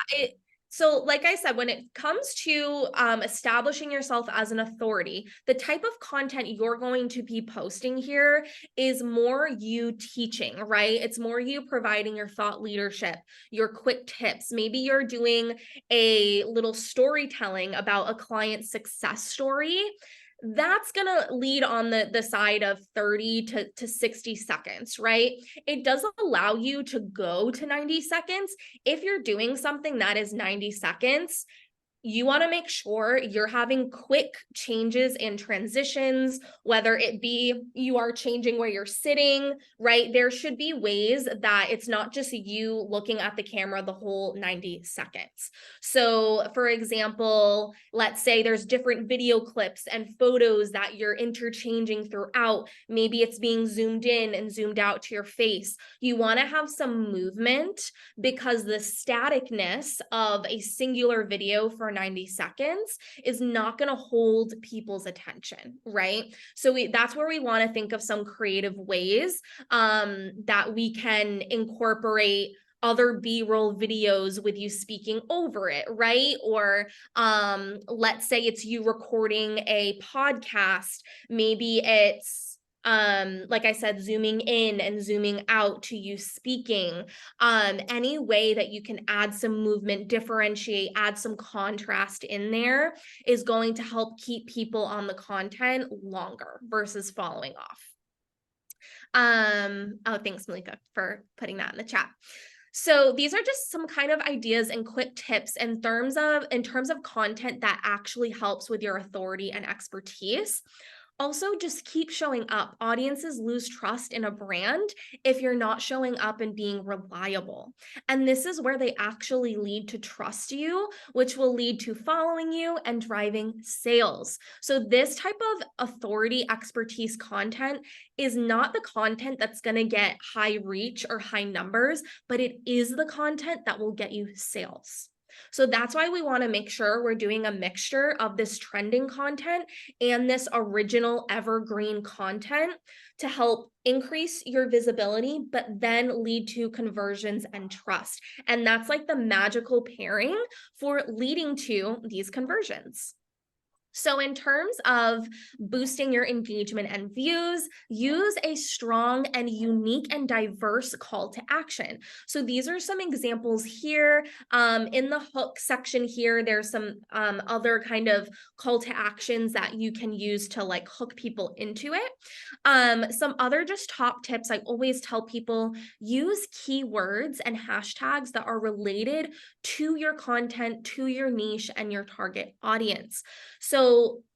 so like I said, when it comes to establishing yourself as an authority, the type of content you're going to be posting here is more you teaching, right? It's more you providing your thought leadership, your quick tips. Maybe you're doing a little storytelling about a client success story. That's going to lead on the side of 30 to 60 seconds, right? It does allow you to go to 90 seconds. If you're doing something that is 90 seconds, you want to make sure you're having quick changes and transitions, whether it be you are changing where you're sitting, right? There should be ways that it's not just you looking at the camera the whole 90 seconds. So for example, let's say there's different video clips and photos that you're interchanging throughout. Maybe it's being zoomed in and zoomed out to your face. You want to have some movement because the staticness of a singular video for 90 seconds is not going to hold people's attention, right? So that's where we want to think of some creative ways that we can incorporate other B-roll videos with you speaking over it, right? Or let's say it's you recording a podcast. Maybe it's like I said, zooming in and zooming out to you speaking. Any way that you can add some movement, differentiate, add some contrast in there is going to help keep people on the content longer versus falling off. Oh, thanks, Mallika, for putting that in the chat. So these are just some kind of ideas and quick tips in terms of content that actually helps with your authority and expertise. Also, just keep showing up. Audiences lose trust in a brand if you're not showing up and being reliable. And this is where they actually lead to trust you, which will lead to following you and driving sales. So this type of authority expertise content is not the content that's going to get high reach or high numbers, but it is the content that will get you sales. So that's why we want to make sure we're doing a mixture of this trending content and this original evergreen content to help increase your visibility, but then lead to conversions and trust. And that's like the magical pairing for leading to these conversions. So in terms of boosting your engagement and views, use a strong and unique and diverse call to action. So these are some examples here. In the hook section here, there's some other kind of call to actions that you can use to like hook people into it. Some other just top tips I always tell people: use keywords and hashtags that are related to your content, to your niche, and your target audience. So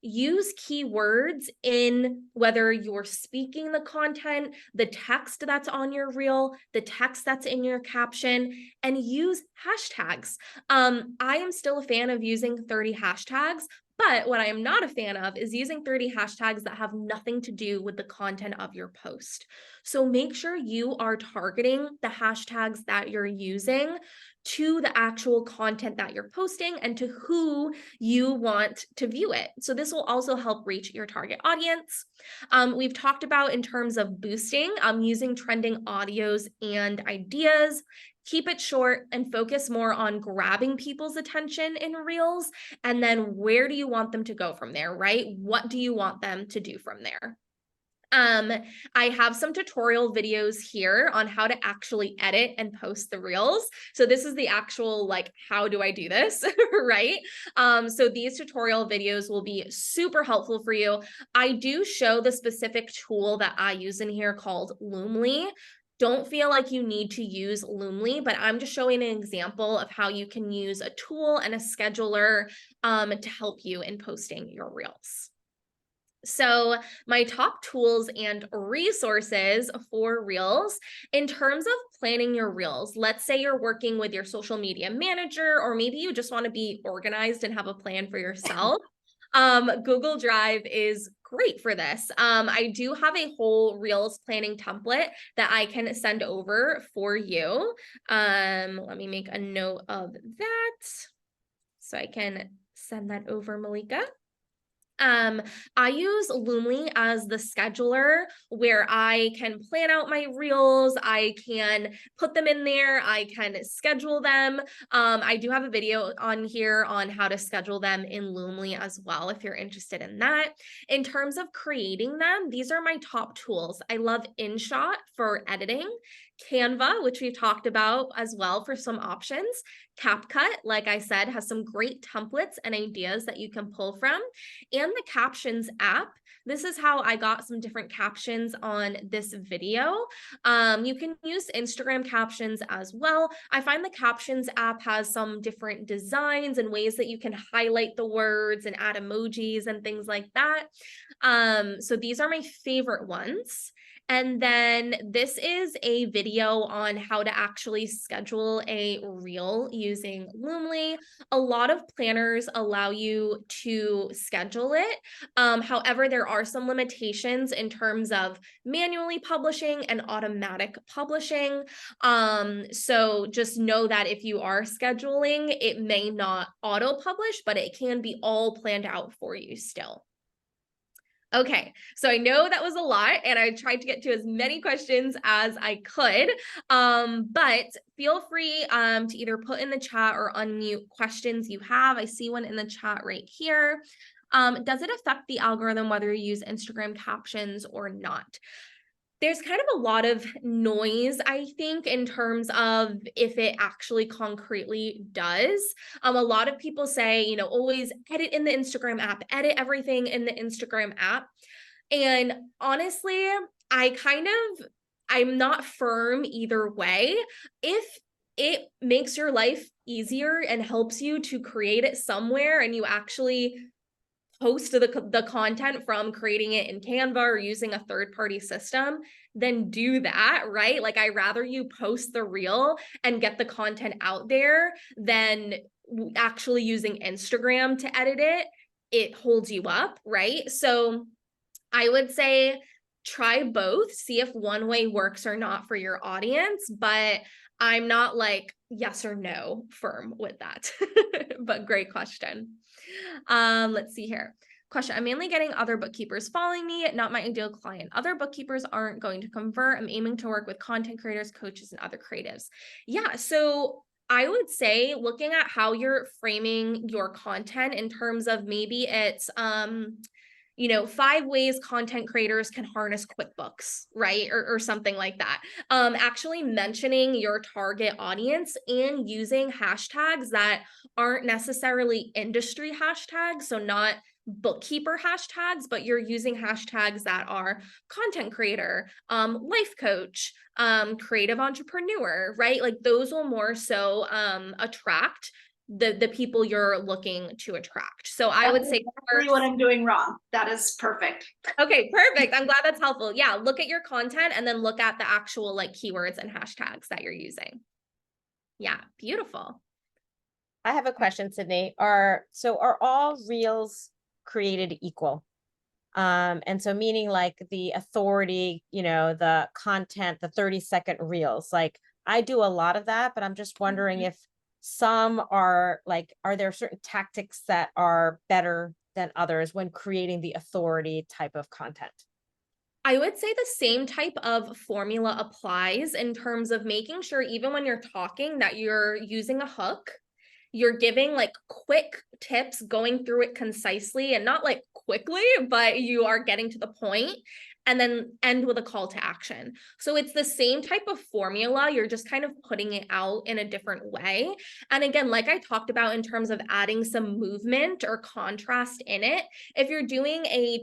use keywords in whether you're speaking the content, the text that's on your reel, the text that's in your caption, and use hashtags. I am still a fan of using 30 hashtags, but what I am not a fan of is using 30 hashtags that have nothing to do with the content of your post. So make sure you are targeting the hashtags that you're using to the actual content that you're posting and to who you want to view it. So this will also help reach your target audience. We've talked about in terms of boosting, using trending audios and ideas. Keep it short and focus more on grabbing people's attention in Reels. And then where do you want them to go from there, right? What do you want them to do from there? I have some tutorial videos here on how to actually edit and post the Reels. So this is the actual, like, how do I do this, right? So these tutorial videos will be super helpful for you. I do show the specific tool that I use in here called Loomly. Don't feel like you need to use Loomly, but I'm just showing an example of how you can use a tool and a scheduler to help you in posting your Reels. So my top tools and resources for Reels, in terms of planning your Reels, let's say you're working with your social media manager, or maybe you just want to be organized and have a plan for yourself. Google Drive is great for this. I do have a whole Reels planning template that I can send over for you. Let me make a note of that so I can send that over, Mallika. I use Loomly as the scheduler where I can plan out my Reels, I can put them in there, I can schedule them. I do have a video on here on how to schedule them in Loomly as well, if you're interested in that. In terms of creating them, these are my top tools. I love InShot for editing, Canva, which we've talked about as well for some options. CapCut, like I said, has some great templates and ideas that you can pull from. And the Captions app. This is how I got some different captions on this video. You can use Instagram captions as well. I find the Captions app has some different designs and ways that you can highlight the words and add emojis and things like that. So these are my favorite ones. And then this is a video on how to actually schedule a reel using Loomly. A lot of planners allow you to schedule it. However, there are some limitations in terms of manually publishing and automatic publishing. So just know that if you are scheduling, it may not auto-publish, but it can be all planned out for you still. Okay, so I know that was a lot and I tried to get to as many questions as I could, but feel free to either put in the chat or unmute questions you have. I see one in the chat right here. Does it affect the algorithm whether you use Instagram captions or not? There's kind of a lot of noise, I think, in terms of if it actually concretely does. A lot of people say, you know, always edit in the Instagram app, edit everything in the Instagram app. And honestly, I'm not firm either way. If it makes your life easier and helps you to create it somewhere and you actually post the content from creating it in Canva or using a third-party system, then do that, right? Like, I rather you post the reel and get the content out there than actually using Instagram to edit it. It holds you up, right? So I would say try both, see if one way works or not for your audience, but I'm not like yes or no firm with that. But great question. Let's see here. Question. I'm mainly getting other bookkeepers following me, not my ideal client. Other bookkeepers aren't going to convert. I'm aiming to work with content creators, coaches, and other creatives. Yeah. So I would say looking at how you're framing your content in terms of maybe it's, 5 ways content creators can harness QuickBooks, right? Or something like that. Actually mentioning your target audience and using hashtags that aren't necessarily industry hashtags. So not bookkeeper hashtags, but you're using hashtags that are content creator, life coach, creative entrepreneur, right? Like those will more so attract the people you're looking to attract. So I would say exactly what I'm doing wrong. That is perfect. Okay, perfect. I'm glad that's helpful. Yeah, look at your content and then look at the actual like keywords and hashtags that you're using. Yeah, beautiful. I have a question, Sydney. Are all reels created equal? And so meaning like the authority, the content, the 30-second reels, like I do a lot of that, but I'm just wondering if some are like, are there certain tactics that are better than others when creating the authority type of content? I would say the same type of formula applies in terms of making sure even when you're talking that you're using a hook, you're giving like quick tips, going through it concisely and not like quickly, but you are getting to the point and then end with a call to action. So it's the same type of formula. You're just kind of putting it out in a different way. And again, like I talked about in terms of adding some movement or contrast in it, if you're doing a,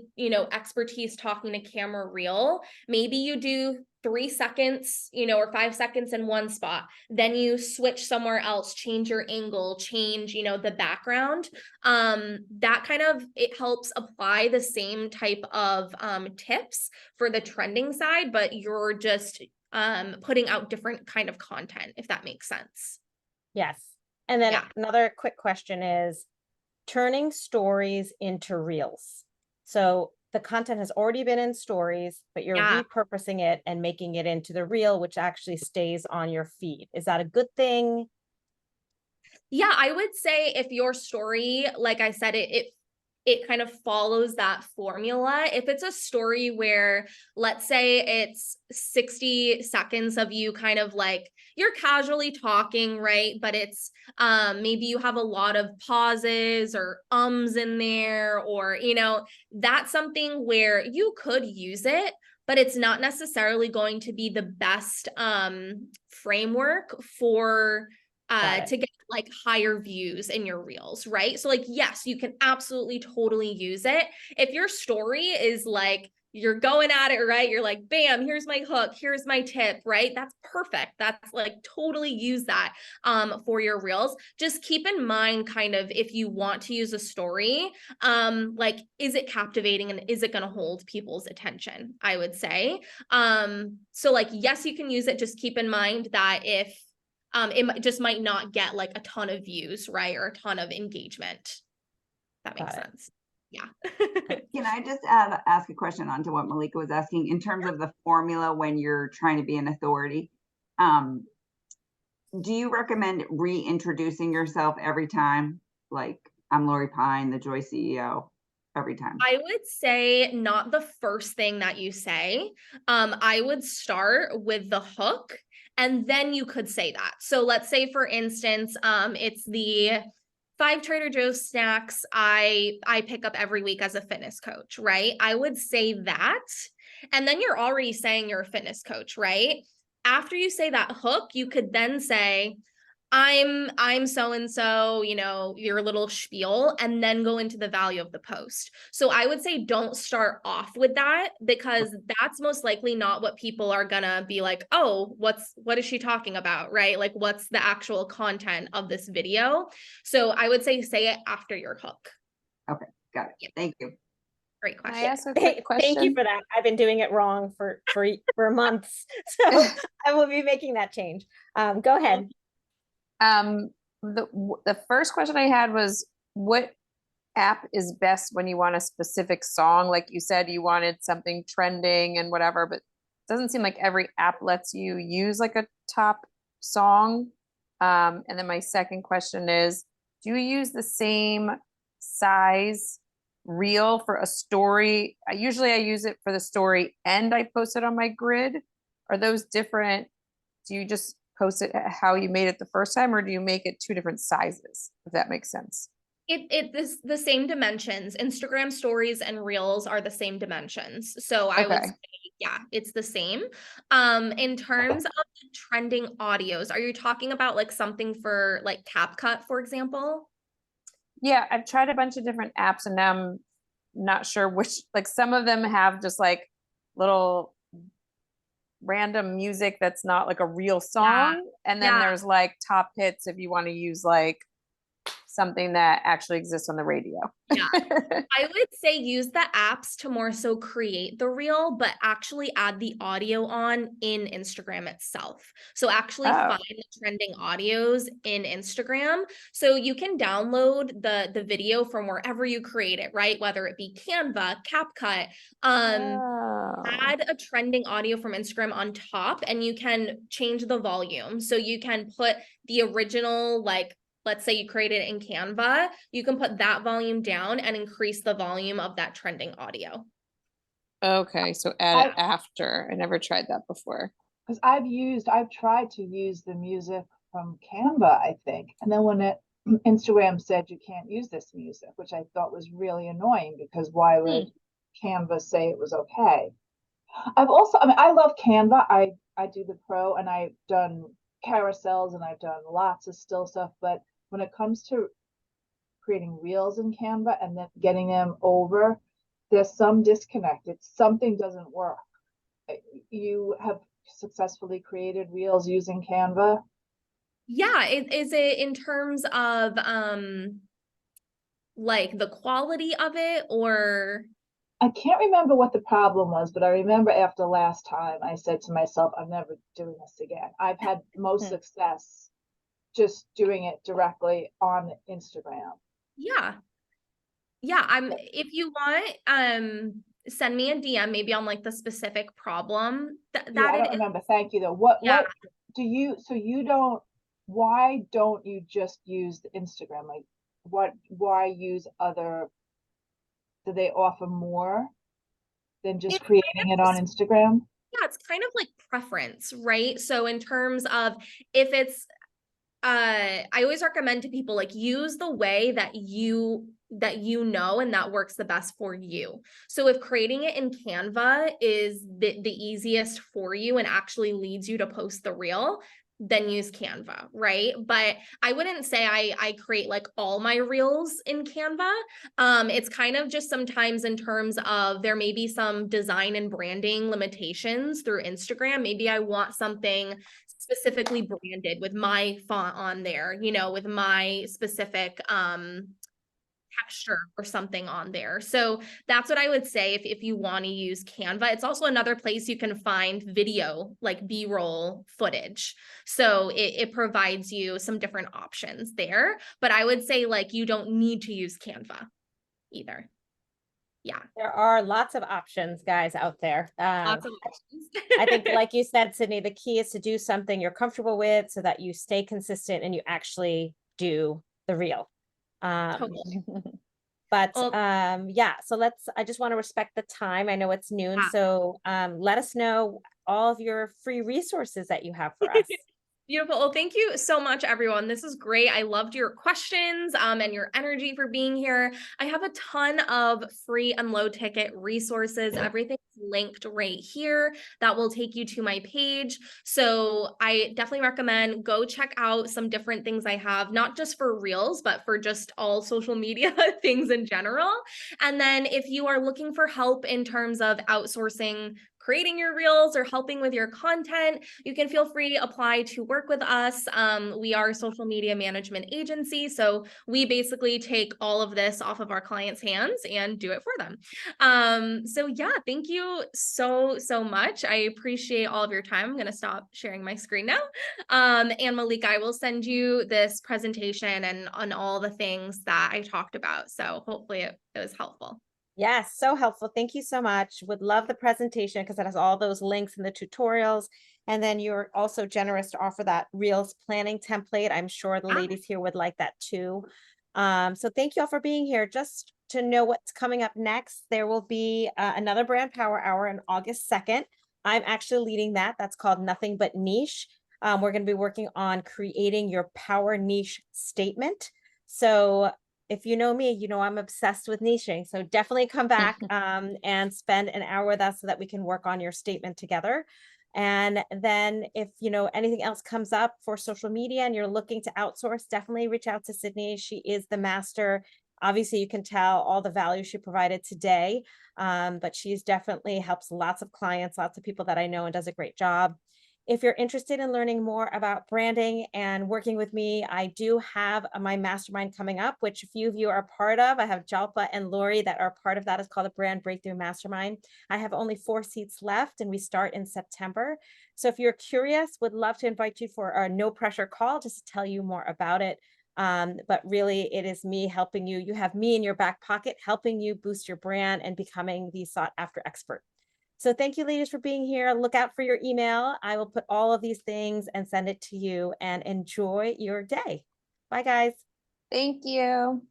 expertise talking to camera reel, maybe you do 3 seconds, or 5 seconds in one spot. Then you switch somewhere else, change your angle, change, the background. That kind of, it helps apply the same type of tips for the trending side, but you're just putting out different kind of content, if that makes sense. Yes. And then Yeah. another quick question is turning stories into reels. So the content has already been in stories, but you're repurposing it and making it into the reel, which actually stays on your feed. Is that a good thing? Yeah, I would say if your story, like I said, it kind of follows that formula. If it's a story where, let's say it's 60 seconds of you kind of like, you're casually talking, right? But it's maybe you have a lot of pauses or ums in there, or, that's something where you could use it, but it's not necessarily going to be the best framework for to get like higher views in your reels, right? So like, yes, you can absolutely totally use it. If your story is like, you're going at it, right? You're like, bam, here's my hook, here's my tip, right? That's perfect. That's like totally use that for your reels. Just keep in mind kind of if you want to use a story, like, is it captivating and is it going to hold people's attention? I would say. So like, yes, you can use it. Just keep in mind that if it just might not get like a ton of views, right? Or a ton of engagement. That makes sense. Yeah. Can I just ask a question onto what Mallika was asking in terms of the formula when you're trying to be an authority? Do you recommend reintroducing yourself every time? Like, I'm Lori Pine, the Joy CEO, every time. I would say not the first thing that you say. I would start with the hook and then you could say that. So let's say, for instance, it's the 5 Trader Joe's snacks I pick up every week as a fitness coach, right? I would say that. And then you're already saying you're a fitness coach, right? After you say that hook, you could then say, I'm so-and-so, your little spiel, and then go into the value of the post. So I would say don't start off with that, because that's most likely not what people are gonna be like, oh, what is she talking about, right? Like, what's the actual content of this video? So I would say it after your hook. Okay, got it. Yeah. Thank you. Great question. Can I ask a quick question? Thank you for that. I've been doing it wrong for months. So I will be making that change. Go ahead. The first question I had was, what app is best when you want a specific song. Like you said, you wanted something trending and whatever, but it doesn't seem like every app lets you use like a top song. And then my second question is, do you use the same size reel for a story? Usually I use it for the story and I post it on my grid. Are those different? Do you just post it how you made it the first time, or do you make it two different sizes, if that makes sense? It is the same dimensions. Instagram stories and reels are the same dimensions. So I would Okay. say, yeah, it's the same. In terms of the trending audios, are you talking about like something for like CapCut, for example? Yeah, I've tried a bunch of different apps and now I'm not sure which, like some of them have just like little random music that's not like a real song. And then Yeah. there's like top hits if you want to use like something that actually exists on the radio. Yeah. I would say use the apps to more so create the reel, but actually add the audio on in Instagram itself. So actually find the trending audios in Instagram. So you can download the video from wherever you create it, right? Whether it be Canva, CapCut, add a trending audio from Instagram on top, and you can change the volume. So you can put the original, like, let's say you created it in Canva, you can put that volume down and increase the volume of that trending audio. Okay, so add it after. I never tried that before. Because I've tried to use the music from Canva, I think. And then when Instagram said you can't use this music, which I thought was really annoying, because why would Canva say it was okay? I mean, I love Canva. I do the pro, and I've done carousels and I've done lots of still stuff, but when it comes to creating reels in Canva and then getting them over, there's some disconnect. Something doesn't work. You have successfully created reels using Canva? Yeah, is it in terms of like the quality of it, or? I can't remember what the problem was, but I remember after last time I said to myself, I'm never doing this again. I've had most success just doing it directly on Instagram. Yeah. If you want, send me a DM maybe on like the specific problem that I don't remember. Thank you though. What do you, why don't you just use the Instagram? Like why use other, do they offer more than just creating it on Instagram? Yeah, it's kind of like preference, right? So in terms of if it's I always recommend to people, like, use the way that you know and that works the best for you. So if creating it in Canva is the easiest for you and actually leads you to post the reel, then use Canva, right? But I wouldn't say I create like all my reels in Canva. It's kind of just sometimes in terms of there may be some design and branding limitations through Instagram. Maybe I want something specifically branded with my font on there, you know, with my specific texture or something on there. So that's what I would say if you want to use Canva. It's also another place you can find video, like B-roll footage. So it provides you some different options there. But I would say like you don't need to use Canva either. Yeah. There are lots of options, guys, out there. Lots of options. I think, like you said, Sydney, the key is to do something you're comfortable with so that you stay consistent and you actually do the reel. Totally. But yeah, so I just want to respect the time. I know it's noon, so let us know all of your free resources that you have for us. Beautiful. Well, thank you so much, everyone. This is great. I loved your questions and your energy for being here. I have a ton of free and low ticket resources. Everything's linked right here. That will take you to my page. So I definitely recommend go check out some different things I have, not just for reels, but for just all social media things in general. And then if you are looking for help in terms of outsourcing creating your reels or helping with your content, you can feel free to apply to work with us. We are a social media management agency, so we basically take all of this off of our clients' hands and do it for them. So yeah, thank you so much. I appreciate all of your time. I'm going to stop sharing my screen now. And Mallika, I will send you this presentation and on all the things that I talked about. So hopefully it was helpful. Yes, so helpful. Thank you so much. Would love the presentation because it has all those links in the tutorials. And then you're also generous to offer that Reels planning template. I'm sure the ladies here would like that too. So thank you all for being here. Just to know what's coming up next, there will be another Brand Power Hour on August 2nd. I'm actually leading that. That's called Nothing But Niche. We're going to be working on creating your power niche statement. So if you know me, you know I'm obsessed with niching. So definitely come back and spend an hour with us so that we can work on your statement together. And then if you know anything else comes up for social media and you're looking to outsource, definitely reach out to Sydney. She is the master. Obviously, you can tell all the value she provided today, but she's definitely helps lots of clients, lots of people that I know, and does a great job. If you're interested in learning more about branding and working with me, I do have my mastermind coming up, which a few of you are part of. I have Jalpa and Lori that are part of that. It's called the Brand Breakthrough Mastermind. I have only 4 seats left and we start in September. So if you're curious, would love to invite you for a no pressure call just to tell you more about it. But really it is me helping you. You have me in your back pocket, helping you boost your brand and becoming the sought after expert. So thank you, ladies, for being here. Look out for your email. I will put all of these things and send it to you, and enjoy your day. Bye, guys. Thank you.